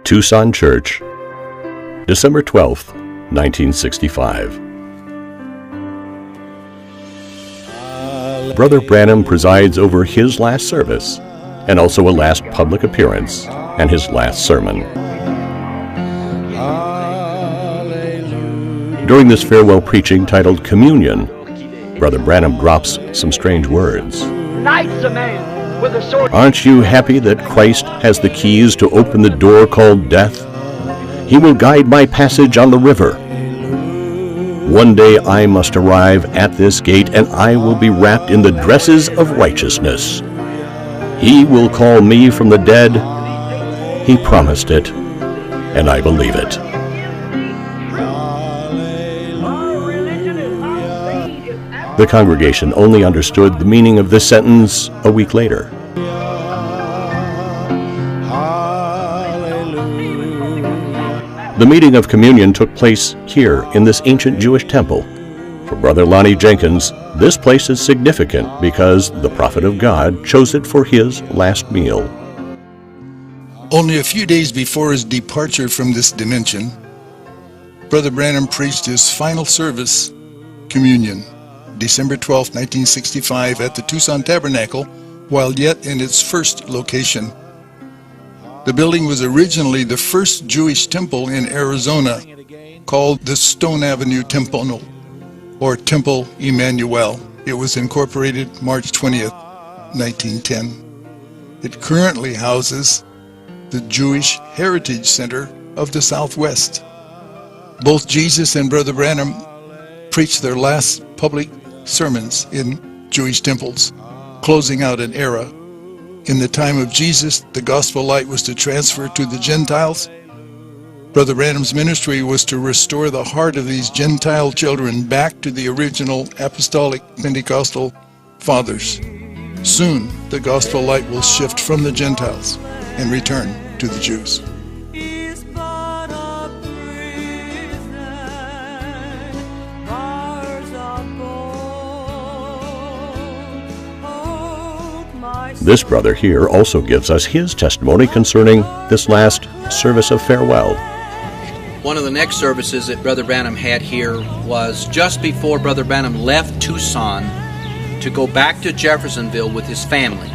Tucson Church, December 12th, 1965. Brother Branham presides over his last service, and also a last public appearance, and his last sermon. During this farewell preaching titled Communion, Brother Branham drops some strange words. Aren't you happy that Christ has the keys to open the door called death? He will guide my passage on the river. One day I must arrive at this gate, and I will be wrapped in the dresses of righteousness. He will call me from the dead. He promised it, and I believe it. The congregation only understood the meaning of this sentence a week later. The meeting of communion took place here in this ancient Jewish temple. For Brother Lonnie Jenkins, this place is significant because the prophet of God chose it for his last meal. Only a few days before his departure from this dimension, Brother Branham preached his final service, Communion, December 12, 1965, at the Tucson Tabernacle, while yet in its first location. The building was originally the first Jewish temple in Arizona, called the Stone Avenue Temple, or Temple Emmanuel. It was incorporated March 20th, 1910. It currently houses the Jewish Heritage Center of the Southwest. Both Jesus and Brother Branham preached their last public sermons in Jewish temples, closing out an era. In the time of Jesus, the gospel light was to transfer to the Gentiles. Brother Branham's ministry was to restore the heart of these Gentile children back to the original apostolic Pentecostal fathers. Soon, the gospel light will shift from the Gentiles and return to the Jews. This brother here also gives us his testimony concerning this last service of farewell. One of the next services that Brother Branham had here was just before Brother Branham left Tucson to go back to Jeffersonville with his family.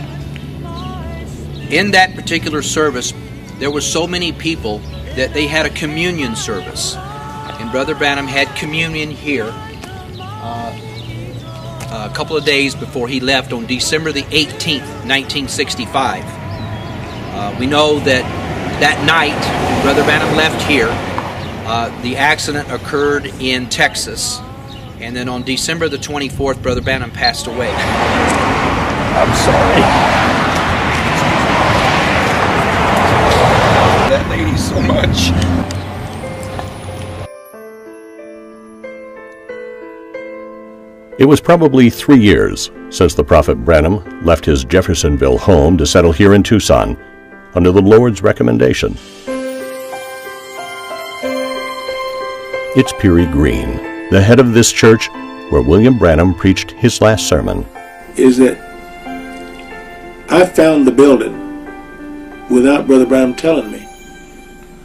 In that particular service, there were so many people that they had a communion service. And Brother Branham had communion here a couple of days before he left on December the 18th, 1965. We know that that night Brother Branham left here. The accident occurred in Texas, and then on December the 24th, Brother Branham passed away. I'm sorry. That lady so much. It was probably 3 years since the prophet Branham left his Jeffersonville home to settle here in Tucson under the Lord's recommendation. It's Peary Green, the head of this church where William Branham preached his last sermon. Is that I found the building without Brother Branham telling me.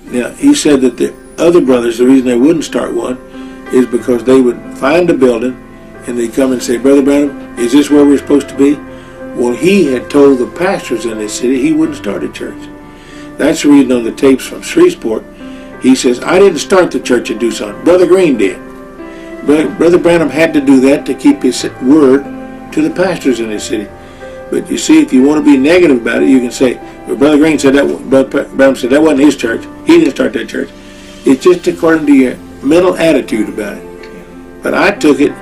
Now, he said that the other brothers, the reason they wouldn't start one is because they would find a building and they'd come and say, Brother Branham, is this where we're supposed to be? Well, he had told the pastors in this city he wouldn't start a church. That's the reason on the tapes from Shreveport, he says, I didn't start the church in Tucson. Brother Green did. Brother Branham had to do that to keep his word to the pastors in his city. But you see, if you want to be negative about it, you can say, well, Brother Green said that, Brother Branham said that wasn't his church. He didn't start that church. It's just according to your mental attitude about it. But I took it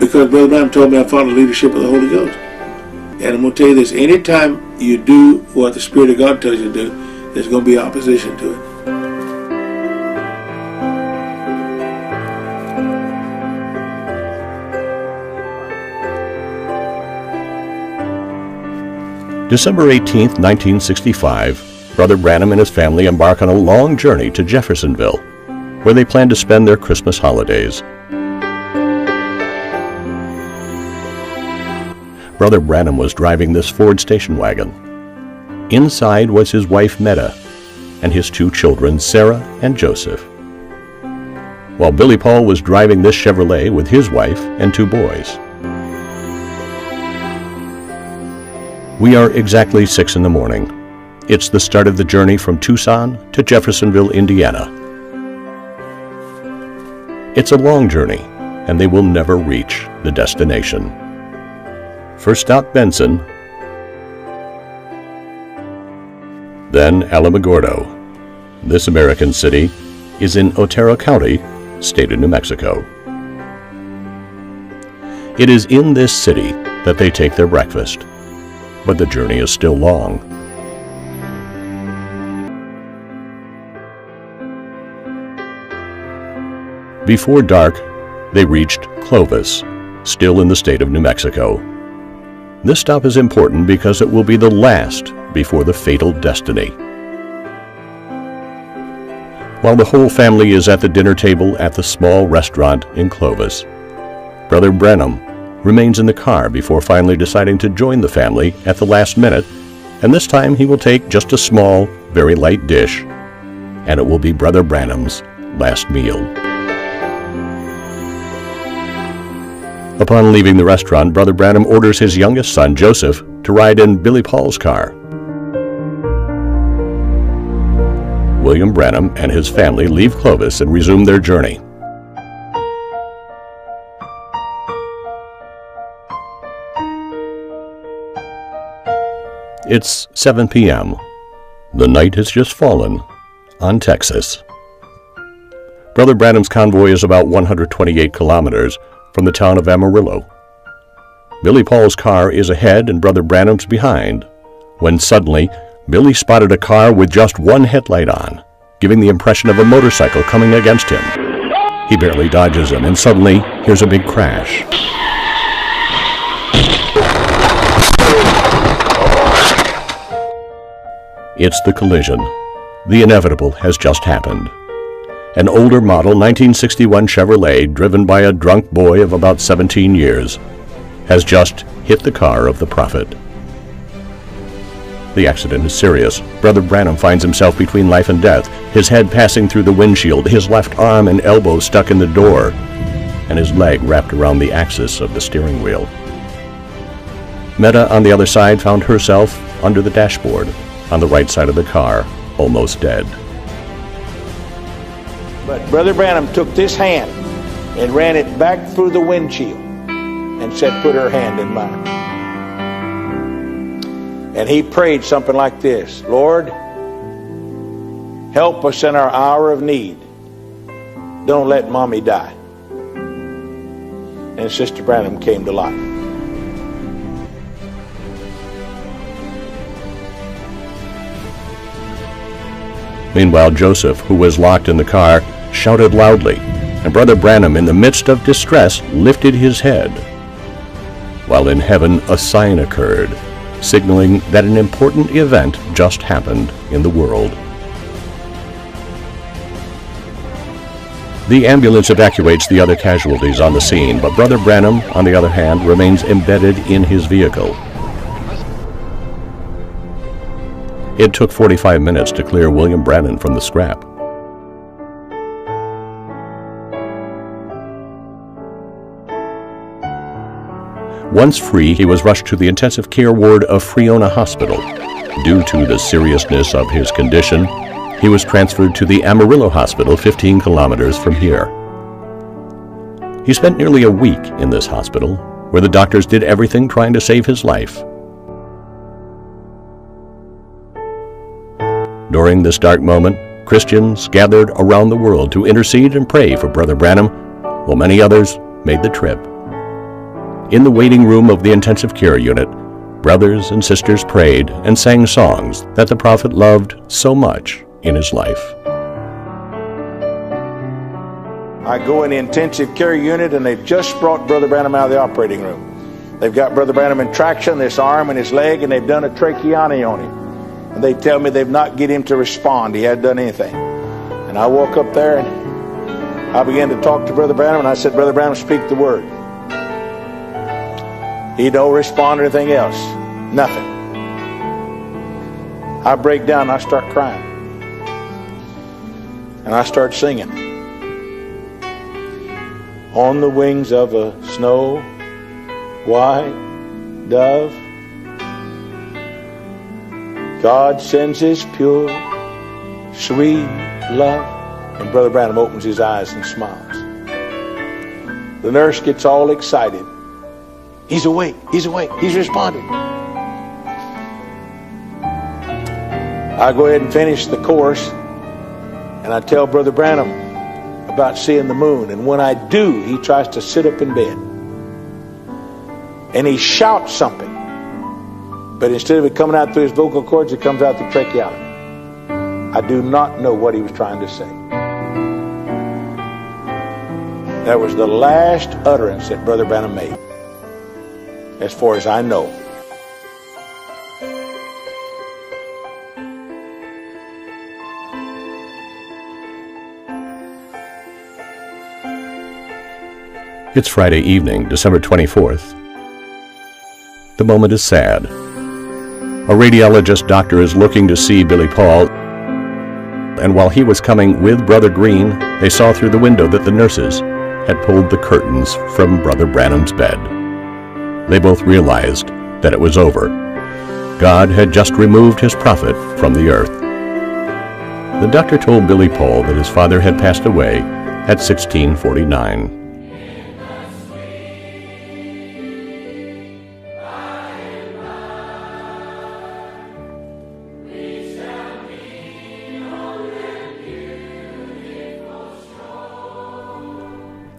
because Brother Branham told me I followed the leadership of the Holy Ghost. And I'm going to tell you this, anytime you do what the Spirit of God tells you to do, there's going to be opposition to it. December 18th, 1965, Brother Branham and his family embark on a long journey to Jeffersonville, where they plan to spend their Christmas holidays. Brother Branham was driving this Ford station wagon. Inside was his wife Meta, and his 2 children, Sarah and Joseph. While Billy Paul was driving this Chevrolet with his wife and 2 boys. We are exactly 6 in the morning. It's the start of the journey from Tucson to Jeffersonville, Indiana. It's a long journey, and they will never reach the destination. First stop, Benson, then Alamogordo. This American city is in Otero County, state of New Mexico. It is in this city that they take their breakfast, but the journey is still long. Before dark, they reached Clovis, still in the state of New Mexico. This stop is important because it will be the last before the fatal destiny. While the whole family is at the dinner table at the small restaurant in Clovis, Brother Branham remains in the car before finally deciding to join the family at the last minute, and this time he will take just a small, very light dish, and it will be Brother Branham's last meal. Upon leaving the restaurant, Brother Branham orders his youngest son, Joseph, to ride in Billy Paul's car. William Branham and his family leave Clovis and resume their journey. It's 7 p.m. The night has just fallen on Texas. Brother Branham's convoy is about 128 kilometers from the town of Amarillo. Billy Paul's car is ahead and Brother Branham's behind, when suddenly Billy spotted a car with just one headlight on, giving the impression of a motorcycle coming against him. He barely dodges him and suddenly hears a big crash. It's the collision. The inevitable has just happened. An older model 1961 Chevrolet, driven by a drunk boy of about 17 years, has just hit the car of the prophet. The accident is serious. Brother Branham finds himself between life and death, his head passing through the windshield, his left arm and elbow stuck in the door, and his leg wrapped around the axis of the steering wheel. Meta, on the other side, found herself under the dashboard, on the right side of the car, almost dead. But Brother Branham took this hand and ran it back through the windshield and said, "Put her hand in mine." And he prayed something like this: "Lord, help us in our hour of need. Don't let Mommy die." And Sister Branham came to life. Meanwhile, Joseph, who was locked in the car, shouted loudly, and Brother Branham, in the midst of distress, lifted his head. While in heaven, a sign occurred, signaling that an important event just happened in the world. The ambulance evacuates the other casualties on the scene, but Brother Branham, on the other hand, remains embedded in his vehicle. It took 45 minutes to clear William Branham from the scrap. Once free, he was rushed to the intensive care ward of Friona Hospital. Due to the seriousness of his condition, he was transferred to the Amarillo Hospital 15 kilometers from here. He spent nearly a week in this hospital, where the doctors did everything trying to save his life. During this dark moment, Christians gathered around the world to intercede and pray for Brother Branham, while many others made the trip. In the waiting room of the intensive care unit, brothers and sisters prayed and sang songs that the prophet loved so much in his life. I go in the intensive care unit and they've just brought Brother Branham out of the operating room. They've got Brother Branham in traction, this arm and his leg, and they've done a tracheotomy on him. And they tell me they've not get him to respond. He hadn't done anything. And I woke up there and I began to talk to Brother Branham, and I said, "Brother Branham, speak the word." He don't respond to anything else. Nothing. I break down and I start crying. And I start singing. On the wings of a snow white dove, God sends his pure, sweet love. And Brother Branham opens his eyes and smiles. The nurse gets all excited. He's awake, he's awake, he's responding. I go ahead and finish the course, and I tell Brother Branham about seeing the moon. And when I do, he tries to sit up in bed. And he shouts something. But instead of it coming out through his vocal cords, it comes out through tracheotomy. I do not know what he was trying to say. That was the last utterance that Brother Branham made, as far as I know. It's Friday evening, December 24th. The moment is sad. A radiologist doctor is looking to see Billy Paul, and while he was coming with Brother Green, they saw through the window that the nurses had pulled the curtains from Brother Branham's bed. They both realized that it was over. God had just removed his prophet from the earth. The doctor told Billy Paul that his father had passed away at 1649.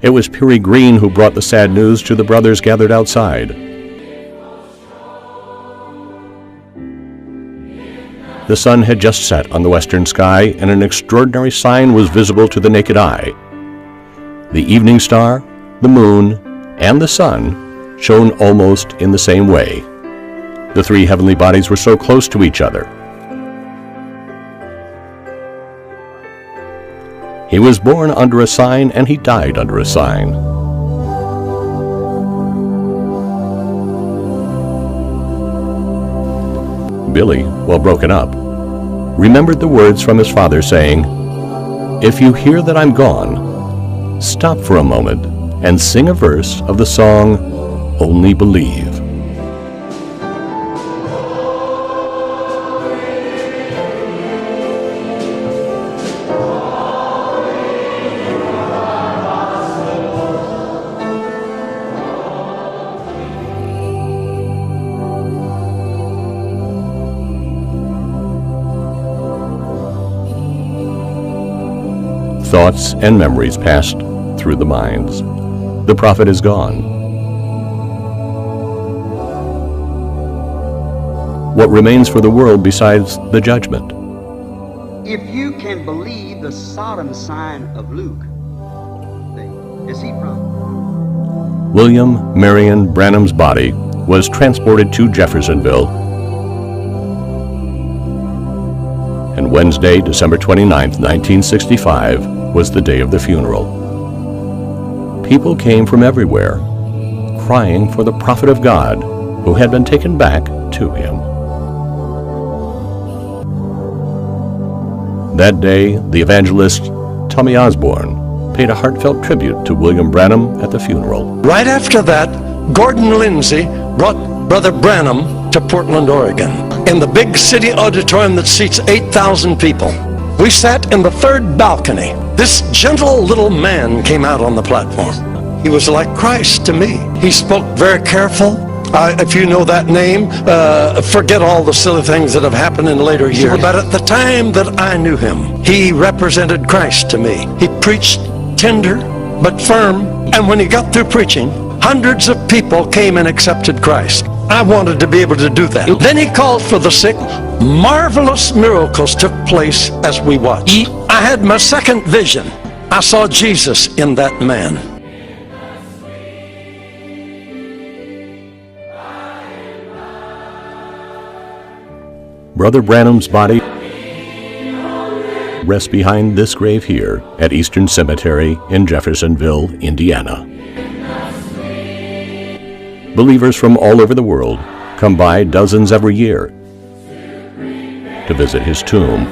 It was Peary Green who brought the sad news to the brothers gathered outside. The sun had just set on the western sky, and an extraordinary sign was visible to the naked eye. The evening star, the moon, and the sun shone almost in the same way. The three heavenly bodies were so close to each other. He was born under a sign, and he died under a sign. Billy, while broken up, remembered the words from his father saying, "If you hear that I'm gone, stop for a moment and sing a verse of the song, 'Only Believe.'" Thoughts and memories passed through the minds. The prophet is gone. What remains for the world besides the judgment? If you can believe the Sodom sign of Luke, is he from? William Marion Branham's body was transported to Jeffersonville, and Wednesday, December 29th, 1965, was the day of the funeral. People came from everywhere, crying for the prophet of God who had been taken back to him. That day, the evangelist Tommy Osborne paid a heartfelt tribute to William Branham at the funeral. Right after that, Gordon Lindsay brought Brother Branham to Portland, Oregon, in the big city auditorium that seats 8,000 people. We sat in the third balcony. This gentle little man came out on the platform. He was like Christ to me. He spoke very careful. If you know that name, forget all the silly things that have happened in later years. But at the time that I knew him, he represented Christ to me. He preached tender but firm, and when he got through preaching, hundreds of people came and accepted Christ. I wanted to be able to do that. Then he called for the sick. Marvelous miracles took place as we watched. I had my second vision. I saw Jesus in that man. Brother Branham's body rests behind this grave here at Eastern Cemetery in Jeffersonville, Indiana. Believers from all over the world come by dozens every year to visit his tomb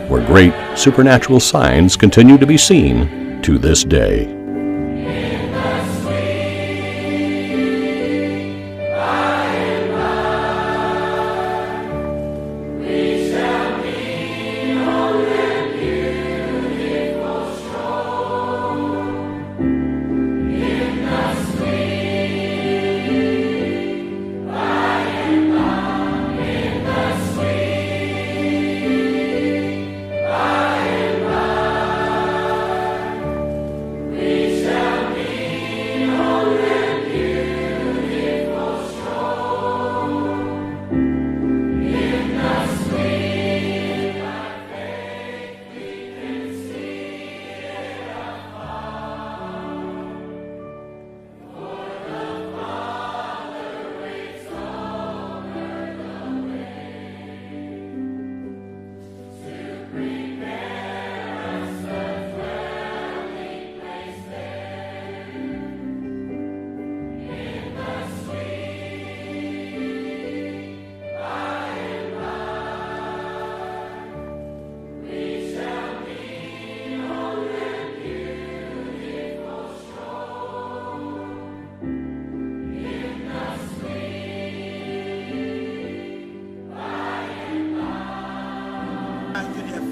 where great supernatural signs continue to be seen to this day.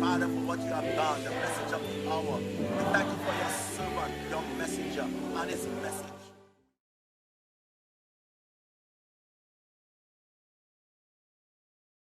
Father, for what you have done, the message of the hour. We thank you for your servant, your messenger, and his message.